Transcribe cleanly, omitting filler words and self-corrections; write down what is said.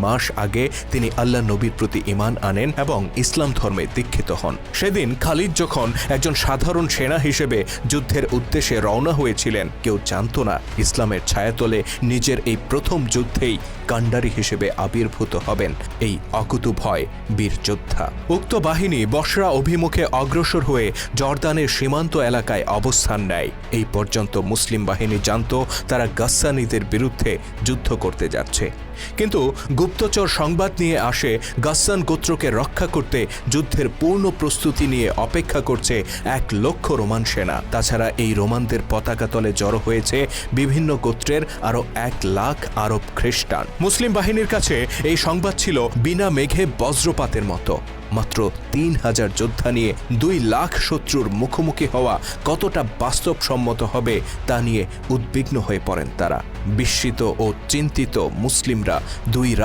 মাস আগে তিনি আল্লাহ নবীর প্রতি ঈমান আনেন এবং ইসলাম ধর্মে দীক্ষিত হন। সেদিন খালিদ যখন একজন সাধারণ সেনা হিসেবে যুদ্ধের উদ্দেশ্যে রওনা হয়েছিলেন, কেউ জানত না ইসলামের ছায়াতলে নিজের এই প্রথম যুদ্ধেই কাণ্ডারী হিসেবে আবির্ভূত হবেন এই অকুতোভয় বীর যোদ্ধা। উক্ত বাহিনী বসরা অভিমুখে অগ্রসর হয়ে জর্দানের সীমান্ত এলাকায় অবস্থান নেয়। এই পর্যন্ত মুসলিম বাহিনী জানত তারা গাসসানীদের বিরুদ্ধে যুদ্ধ করতে যাচ্ছে, কিন্তু গুপ্তচর সংবাদ নিয়ে আসে গাসসান গোত্রকে রক্ষা করতে যুদ্ধের পূর্ণ প্রস্তুতি নিয়ে অপেক্ষা করছে 1,00,000 রোমান সেনা। তাছাড়া এই রোমানদের পতাকা তলে জড়ো হয়েছে বিভিন্ন গোত্রের আরো 1,00,000 আরব খ্রিস্টান। মুসলিম বাহিনীর কাছে এই সংবাদ ছিল বিনা মেঘে বজ্রপাতের মতো। মাত্র 3,000 যোদ্ধা নিয়ে 2,00,000 শত্রুর মুখোমুখি হওয়া কতটা বাস্তবসম্মত হবে তা নিয়ে উদ্বিগ্ন হয়ে পড়েন তারা। বিস্মিত ও চিন্তিত মুসলিমরা 2